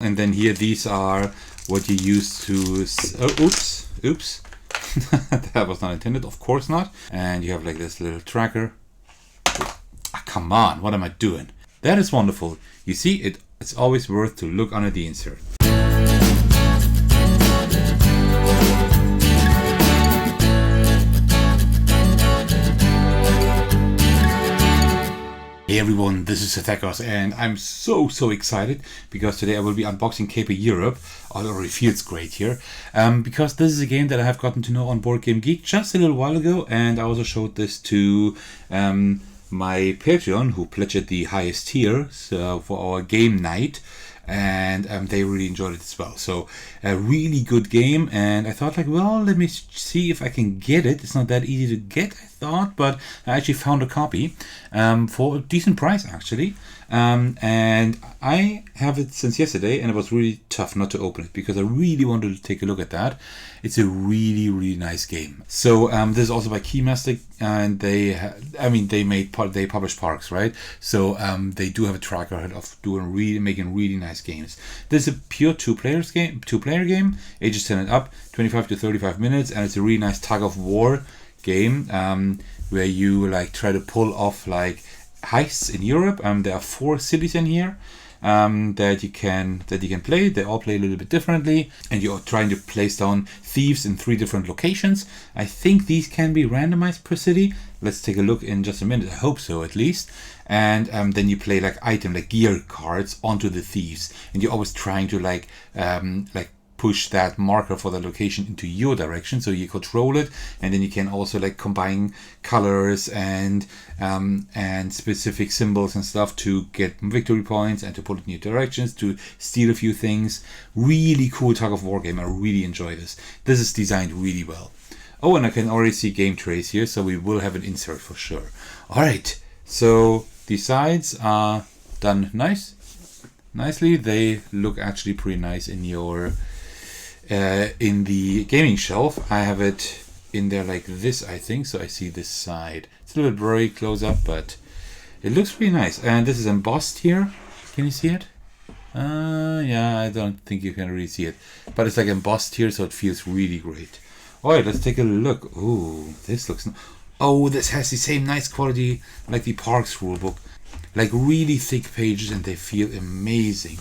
And then here, these are what you use to... Oh, oops. That was not intended, of course not. And you have like this little tracker. Ah, come on, what am I doing? That is wonderful. You see, it's always worth to look under the insert. Hey everyone, this is Thecos, and I'm so excited because today I will be unboxing Cape Europe. It already feels great here, because this is a game that I have gotten to know on BoardGameGeek just a little while ago, and I also showed this to my Patreon, who pledged the highest tier for our game night, and they really enjoyed it as well. So a really good game, and I thought like, well, let me see if I can get it. It's not that easy to get, I thought, but I actually found a copy for a decent price actually, and I have it since yesterday, and it was really tough not to open it because I really wanted to take a look at that. It's a really nice game. So this is also by Keymaster, and they publish Parks, right? So they do have a track record of making really nice games. This is a pure two-player game, ages 10 and up, 25 to 35 minutes, and it's a really nice tug of war game where you like try to pull off like heists in Europe. There are 4 cities in here that you can play. They all play a little bit differently, and you're trying to place down thieves in 3 different locations. I think these can be randomized per city. Let's take a look in just a minute. I hope so, at least. And then you play like gear cards onto the thieves, and you're always trying to like push that marker for the location into your direction, so you control it, and then you can also like combine colors and specific symbols and stuff to get victory points and to put it in your directions, to steal a few things. Really cool tug of war game. I really enjoy this. This is designed really well. Oh, and I can already see game trays here, so we will have an insert for sure. All right, so the sides are done nicely. They look actually pretty nice in your in the gaming shelf. I have it in there like this, I think, so I see this side. It's a little bit blurry close up, but it looks really nice. And this is embossed here. Can you see it? Yeah, I don't think you can really see it, but it's like embossed here, so it feels really great. All right, let's take a look. Ooh, this looks... Oh, this has the same nice quality like the Parks rulebook. Like really thick pages, and they feel amazing.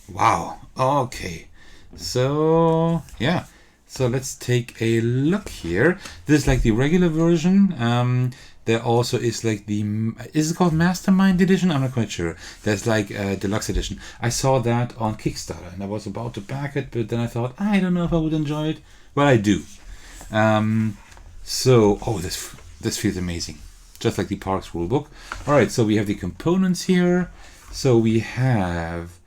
Wow. Okay. So yeah, so let's take a look here. This is like the regular version. There also is like is it called Mastermind Edition? I'm not quite sure. There's like a deluxe edition. I saw that on Kickstarter, and I was about to back it, but then I thought, I don't know if I would enjoy it. Well, I do. So this feels amazing, just like the Parks rulebook. All right, so we have the components here. So we have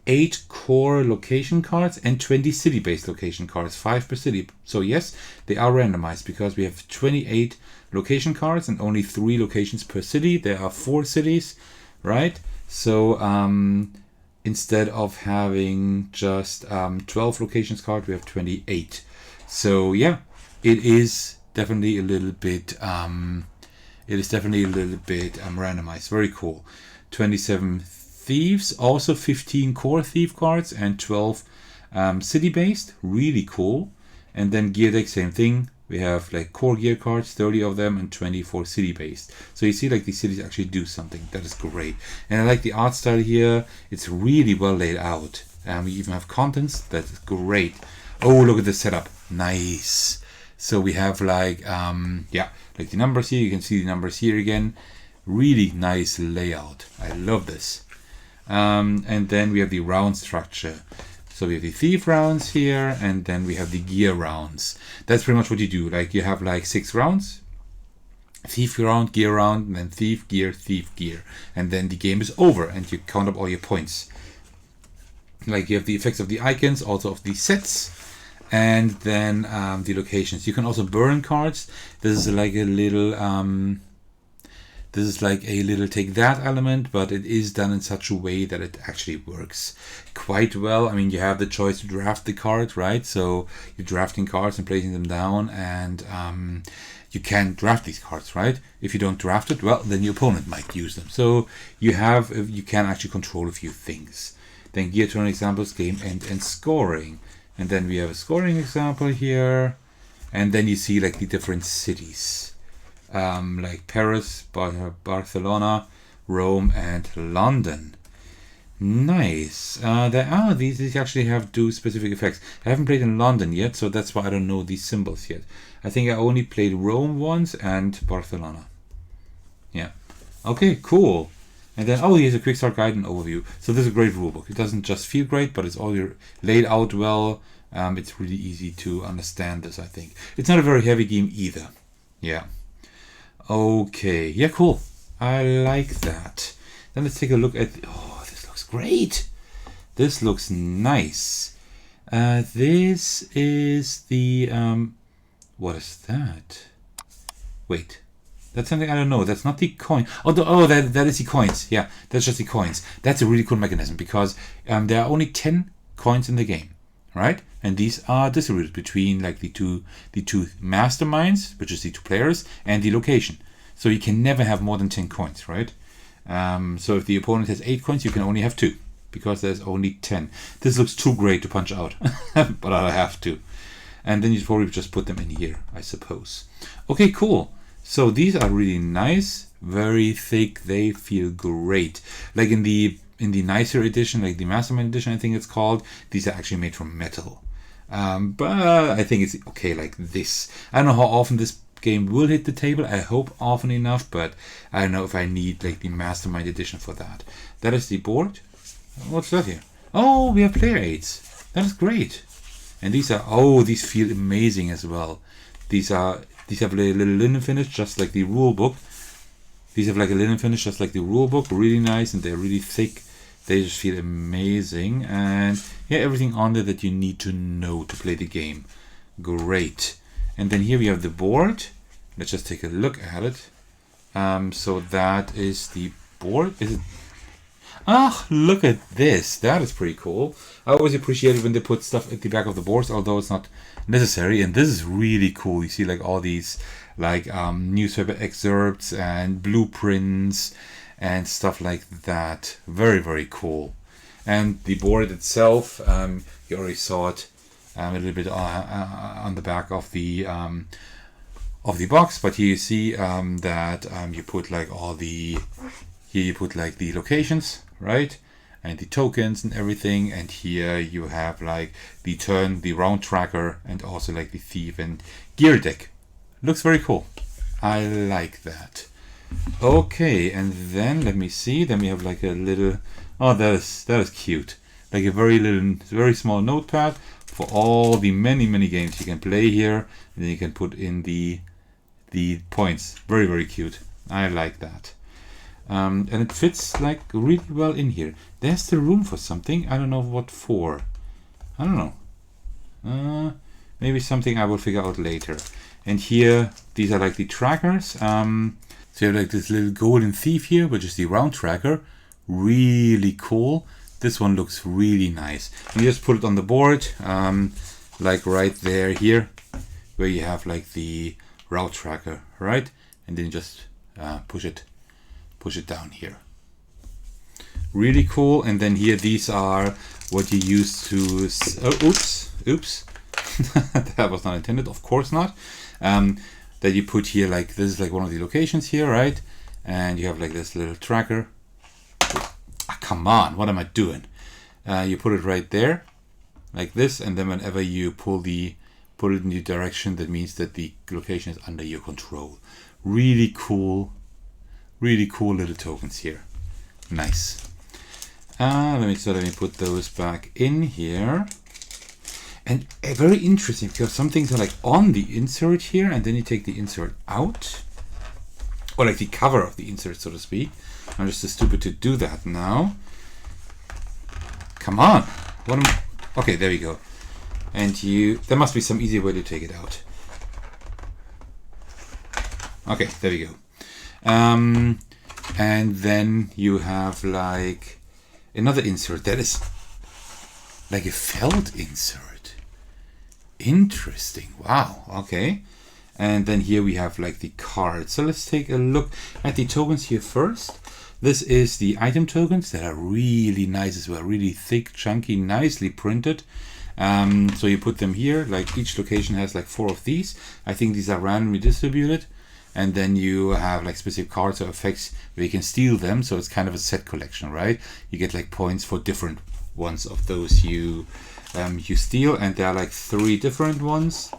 8 core location cards and 20 city-based location cards, 5 per city. So yes, they are randomized because we have 28 location cards and only 3 locations per city. There are 4 cities, right? So instead of having just 12 locations cards, we have 28. So yeah, it is definitely a little bit randomized. Very cool. 27 thieves, also 15 core thief cards and 12 city-based. Really cool. And then gear deck, same thing. We have like core gear cards, 30 of them, and 24 city-based. So you see like these cities actually do something. That is great. And I like the art style here. It's really well laid out. And we even have contents. That's great. Oh, look at the setup. Nice. So we have like like the numbers here. You can see the numbers here again. Really nice layout. I love this. And then we have the round structure. So we have the thief rounds here, and then we have the gear rounds. That's pretty much what you do. Like you have like 6 rounds. Thief round, gear round, and then thief, gear. And then the game is over, and you count up all your points. Like you have the effects of the icons, also of the sets, and then the locations. You can also burn cards. This is like a little take that element, but it is done in such a way that it actually works quite well. I mean, you have the choice to draft the cards, right? So you're drafting cards and placing them down, and you can draft these cards, right? If you don't draft it, well, then your opponent might use them. So you can actually control a few things. Then gear turn examples, game end and scoring. And then we have a scoring example here. And then you see like the different cities. Like Paris, Barcelona, Rome, and London. Nice. These actually do specific effects. I haven't played in London yet, so that's why I don't know these symbols yet. I think I only played Rome once and Barcelona. Yeah. Okay, cool. And then, here's a quick start guide and overview. So this is a great rulebook. It doesn't just feel great, but it's all laid out well. It's really easy to understand this, I think. It's not a very heavy game either. Yeah. Okay. Yeah, cool. I like that. Then let's take a look at... this looks great. This looks nice. This is the... what is that? Wait. That's something I don't know. That's not the coin. That is the coins. Yeah, that's just the coins. That's a really cool mechanism because there are only 10 coins in the game, right? And these are distributed between like the two masterminds, which is the two players, and the location. So you can never have more than 10 coins, right? So if the opponent has 8 coins, you can only have 2 because there's only 10. This looks too great to punch out, but I have to. And then you probably just put them in here, I suppose. Okay, cool. So these are really nice, very thick. They feel great. Like in the nicer edition, like the Mastermind edition, I think it's called. These are actually made from metal. But I think it's okay like this. I don't know how often this game will hit the table. I hope often enough, but I don't know if I need like the Mastermind edition for that. That is the board. What's that here? Oh, we have player aids. That is great. And these feel amazing as well. These have a little linen finish, just like the rule book. These have like a linen finish, just like the rule book. Really nice, and they're really thick. They just feel amazing, and yeah, everything on there that you need to know to play the game. Great. And then here we have the board. Let's just take a look at it. So that is the board. Is it? Look at this. That is pretty cool. I always appreciate it when they put stuff at the back of the boards, although it's not necessary. And this is really cool. You see like all these like newspaper excerpts and blueprints and stuff like that. Very, very cool. And the board itself, you already saw it a little bit on the back of the box, but here you see that you put like here you put like the locations, right? And the tokens and everything. And here you have like the turn, the round tracker, and also like the thief and gear deck. Looks very cool. I like that. Okay, and then let me see. Then we have like a little. Oh, that is cute. Like a very small notepad for all the many games you can play here. And then you can put in the points. Very, very cute. I like that. And it fits like really well in here. There's the room for something. I don't know what for. I don't know. Maybe something I will figure out later. And here, these are like the trackers. So you have like this little golden thief here, which is the round tracker. Really cool. This one looks really nice. You just put it on the board, like right there here, where you have like the route tracker, right? And then you just push it down here. Really cool. And then here, these are what you use to oops that was not intended, of course not. That you put here, like this is like one of the locations here, right? And you have like this little tracker. Come on, what am I doing? You put it right there like this, and then whenever you put it in the direction, that means that the location is under your control. Really cool little tokens here. Nice. Let me put those back in here. And very interesting, because some things are like on the insert here, and then you take the insert out, or like the cover of the insert, so to speak. I'm just too stupid to do that now. Come on. Okay, there we go. And there must be some easier way to take it out. Okay, there we go. And then you have like another insert that is like a felt insert. Interesting. Wow. Okay. And then here we have like the cards. So let's take a look at the tokens here first. This is the item tokens that are really nice as well, really thick, chunky, nicely printed. So you put them here, like each location has like 4 of these. I think these are randomly distributed. And then you have like specific cards or effects where you can steal them. So it's kind of a set collection, right? You get like points for different ones of those you steal. And there are like 3 different ones.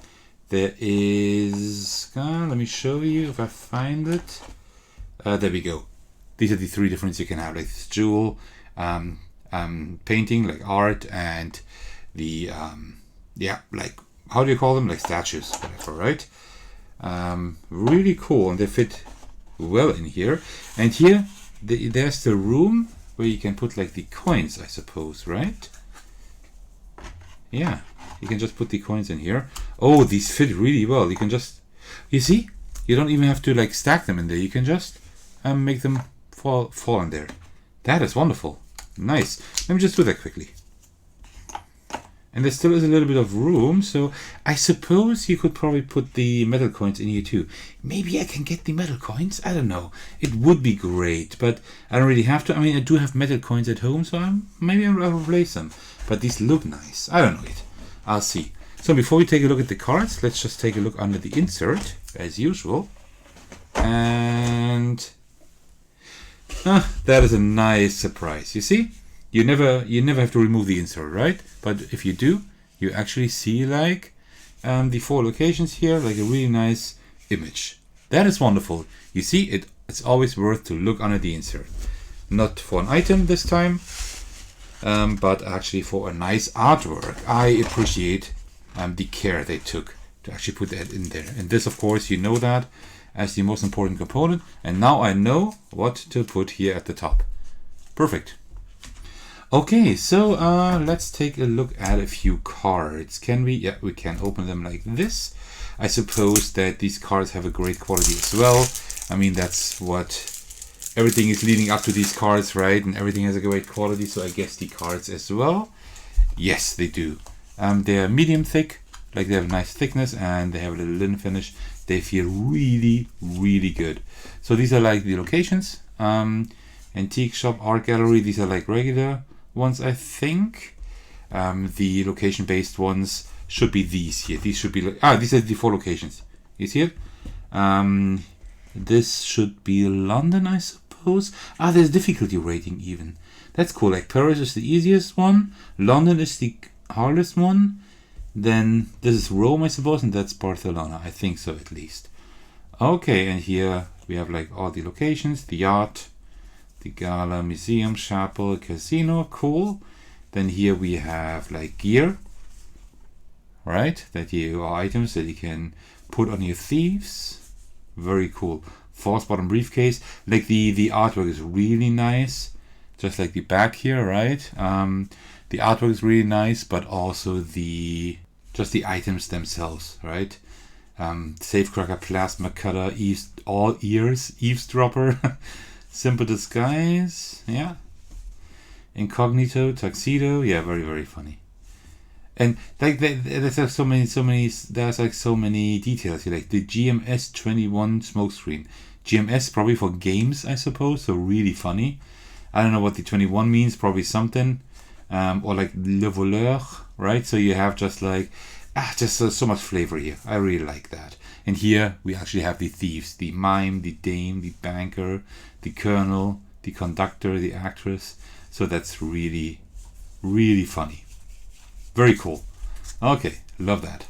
There is, let me show you if I find it. There we go. These are the 3 different you can have, like this jewel, painting, like art, and the, like, how do you call them? Like statues, whatever, right? Really cool, and they fit well in here. And here, there's the room where you can put like the coins, I suppose, right? Yeah, you can just put the coins in here. Oh, these fit really well. You can just, you see, you don't even have to like stack them in there. You can just make them fall in there. That is wonderful. Nice. Let me just do that quickly. And there still is a little bit of room, so I suppose you could probably put the metal coins in here too. Maybe I can get the metal coins? I don't know. It would be great, but I don't really have to. I mean, I do have metal coins at home, so maybe I'll replace them. But these look nice. I don't know yet. I'll see. So before we take a look at the cards, let's just take a look under the insert, as usual. And that is a nice surprise. You see? You never have to remove the insert, right? But if you do, you actually see like the 4 locations here, like a really nice image. That is wonderful. You see, it's always worth to look under the insert. Not for an item this time, but actually for a nice artwork. I appreciate the care they took to actually put that in there. And this, of course, you know that as the most important component. And now I know what to put here at the top. Perfect. Okay, so let's take a look at a few cards. Can we? Yeah, we can open them like this. I suppose that these cards have a great quality as well. I mean, that's what everything is leading up to these cards, right? And everything has a great quality, so I guess the cards as well. Yes, they do. They're medium thick, like they have a nice thickness, and they have a little linen finish. They feel really, really good. So these are like the locations. Antique shop, art gallery, these are like regular ones, I think. The location based ones should be these here. These should be like, these are the 4 locations. You see it? This should be London, I suppose. There's difficulty rating even. That's cool. Like Paris is the easiest one, London is the hardest one, then this is Rome, I suppose, and that's Barcelona. I think so, at least. Okay, and here we have like all the locations, the yacht, the gala, museum, chapel, casino. Cool. Then here we have like gear, right? That you are items that you can put on your thieves. Very cool. False bottom briefcase. Like the artwork is really nice, just like the back here, right? The artwork is really nice, but also just the items themselves, right? Safecracker, plasma cutter, all ears, eavesdropper. Simple disguise, yeah. Incognito, tuxedo, yeah, very, very funny. And like there's like so many details here, like the GMS 21 smokescreen. GMS probably for games, I suppose, so really funny. I don't know what the 21 means, probably something. Or like Le Voleur, right? So you have just like, just so much flavor here. I really like that. And here we actually have the thieves, the mime, the dame, the banker, the colonel, the conductor, the actress. So that's really, really funny. Very cool. Okay, love that.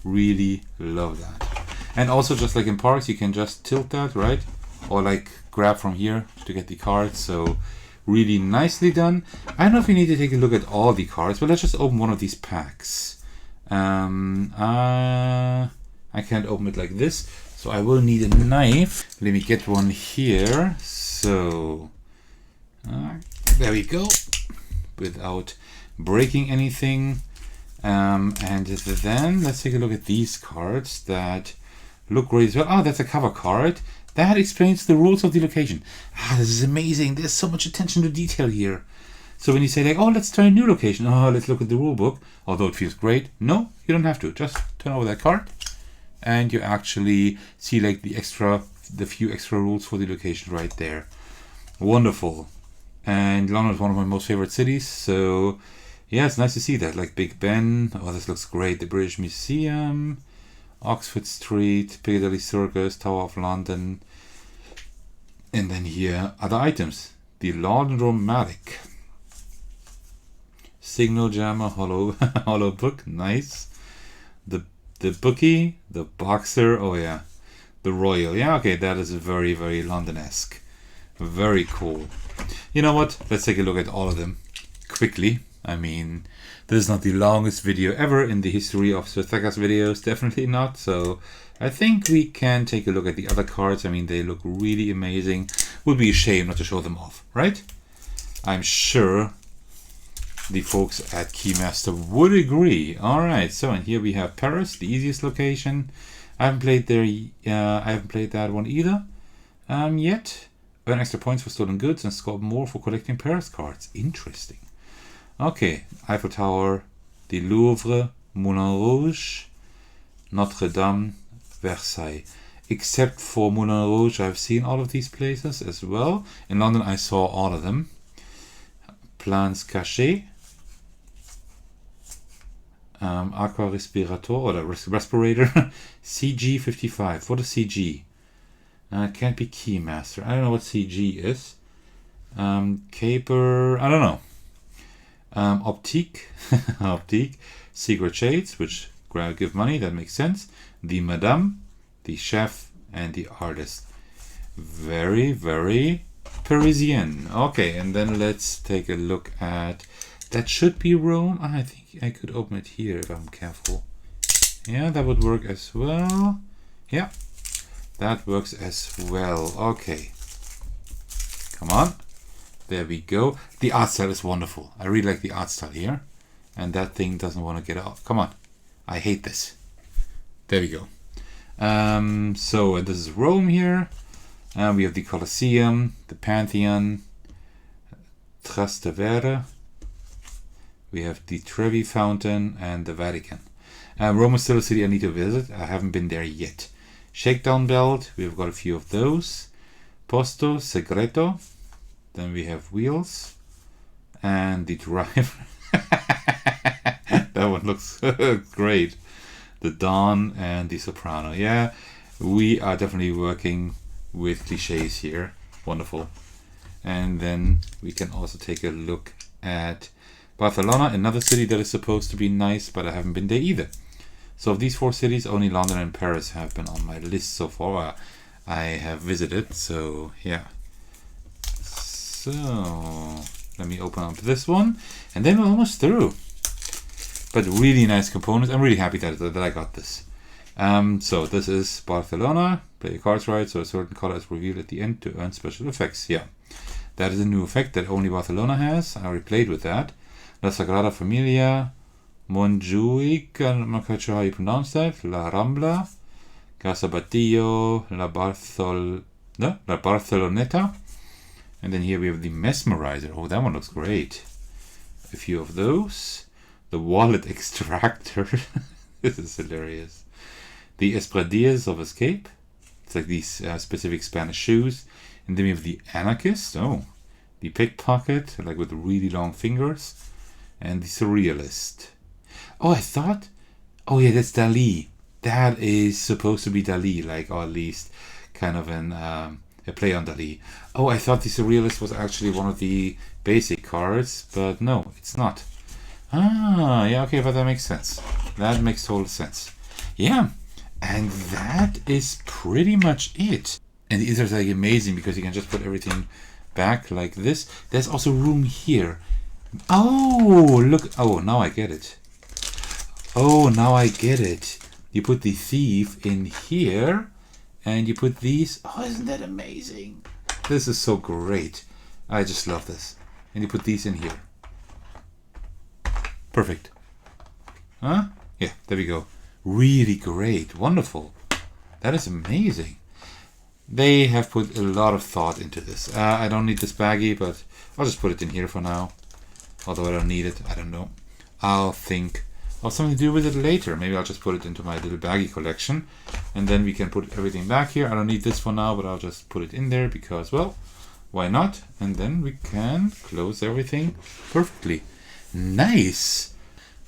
Really love that. And also just like in parks, you can just tilt that, right? Or like grab from here to get the cards. So really nicely done. I don't know if we need to take a look at all the cards, but let's just open one of these packs. I can't open it like this, so I will need a knife. Let me get one here. So there we go, without breaking anything. And then let's take a look at these cards that look great as well. That's a cover card. That explains the rules of the location. This is amazing. There's so much attention to detail here. So when you say like, let's try a new location. Let's look at the rule book. Although it feels great. No, you don't have to. Just turn over that card. And you actually see like the few extra rules for the location right there. Wonderful. And London is one of my most favorite cities, so yeah, it's nice to see that. Like Big Ben, oh, this looks great. The British Museum, Oxford Street, Piccadilly Circus, Tower of London. And then here, other items. The Laundromatic. Signal Jammer, hollow, hollow book, nice. The bookie, the boxer, oh yeah. The Royal, yeah, okay, that is very, very London-esque. Very cool. You know what? Let's take a look at all of them quickly. I mean, this is not the longest video ever in the history of Sir Thecos videos, definitely not. So I think we can take a look at the other cards. I mean, they look really amazing. Would be a shame not to show them off, right? I'm sure the folks at Keymaster would agree. Alright, so and here we have Paris, the easiest location. I haven't played there. I haven't played that one either yet. Earn extra points for stolen goods and score more for collecting Paris cards. Interesting. Okay, Eiffel Tower, the Louvre, Moulin Rouge, Notre Dame, Versailles. Except for Moulin Rouge, I've seen all of these places as well. In London, I saw all of them. Plans Cachés, Aqua Respirator, or the respirator, CG55. What is CG? Can't be Keymaster. I don't know what CG is. Caper, I don't know. Optique, Optique, Secret Shades, which give money, that makes sense. The Madame, the Chef, and the Artist. Very, very Parisian. Okay, and then let's take a look at, that should be Rome. I think I could open it here if I'm careful. Yeah, that would work as well. Yeah, that works as well. Okay, come on. There we go. The art style is wonderful. I really like the art style here. And that thing doesn't want to get out. Come on. I hate this. There we go. So this is Rome here. We have the Colosseum, the Pantheon, Trastevere. We have the Trevi Fountain and the Vatican. Rome is still a city I need to visit. I haven't been there yet. Shakedown Belt. We've got a few of those. Posto Segreto. Then we have Wheels and the Driver. That one looks great. The Dawn and the Soprano. Yeah, we are definitely working with cliches here. Wonderful. And then we can also take a look at Barcelona, another city that is supposed to be nice, but I haven't been there either. So of these four cities, only London and Paris have been on my list so far. I have visited, so yeah. So let me open up this one, and then we're almost through. But really nice components. I'm really happy that I got this. So this is Barcelona. Play your cards right, so a certain color is revealed at the end to earn special effects. Yeah, that is a new effect that only Barcelona has. I already played with that. La Sagrada Familia, Montjuic, I'm not quite sure how you pronounce that. La Rambla, Casa Batillo, La Barceloneta. And then here we have the Mesmerizer. Oh, that one looks great. A few of those. The Wallet Extractor. This is hilarious. The Espadrilles of Escape. It's like these specific Spanish shoes. And then we have the Anarchist. Oh, the Pickpocket, like with really long fingers. And the Surrealist. Oh, I thought... Oh yeah, that's Dali. That is supposed to be Dali, like, or at least kind of an... a play on Dali. Oh, I thought the Surrealist was actually one of the basic cards, but no, it's not. Ah, yeah, okay, but that makes sense. That makes total sense. Yeah, and that is pretty much it. And these are like amazing because you can just put everything back like this. There's also room here. Oh, look. Oh, now I get it. Oh, now I get it. You put the thief in here. And you put these. Oh, isn't that amazing? This is so great. I just love this. And you put these in here. Perfect. Huh? Yeah, there we go. Really great. Wonderful. That is amazing. They have put a lot of thought into this. I don't need this baggie, but I'll just put it in here for now. Although I don't need it. I don't know. I'll think of something to do with it later. Maybe I'll just put it into my little baggie collection, and then we can put everything back here. I don't need this for now, but I'll just put it in there because, well, Why not? And then we can close everything perfectly. Nice!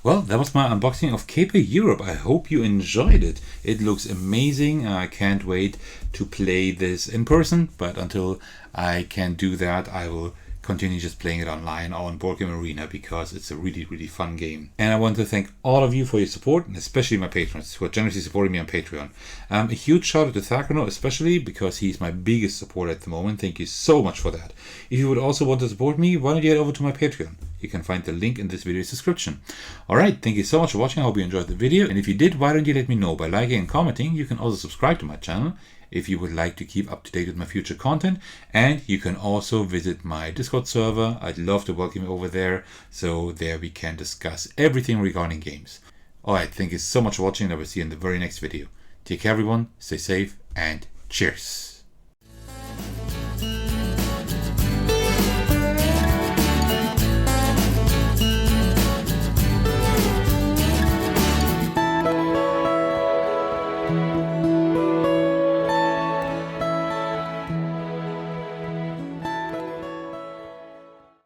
Well, that was my unboxing of Caper Europe. I hope you enjoyed it. It looks amazing. I can't wait to play this in person, but until I can do that, I will continue just playing it online or on Board Game Arena because it's a really, really fun game. And I want to thank all of you for your support, and especially my patrons who are generously supporting me on Patreon. A huge shout out to Thecos, especially because he's my biggest supporter at the moment. Thank you so much for that. If you would also want to support me, why don't you head over to my Patreon? You can find the link in this video's description. Alright, thank you so much for watching. I hope you enjoyed the video. And if you did, why don't you let me know by liking and commenting. You can also subscribe to my channel if you would like to keep up to date with my future content. And you can also visit my Discord server. I'd love to welcome you over there. So there we can discuss everything regarding games. Alright, thank you so much for watching, and I will see you in the very next video. Take care everyone, stay safe, and cheers.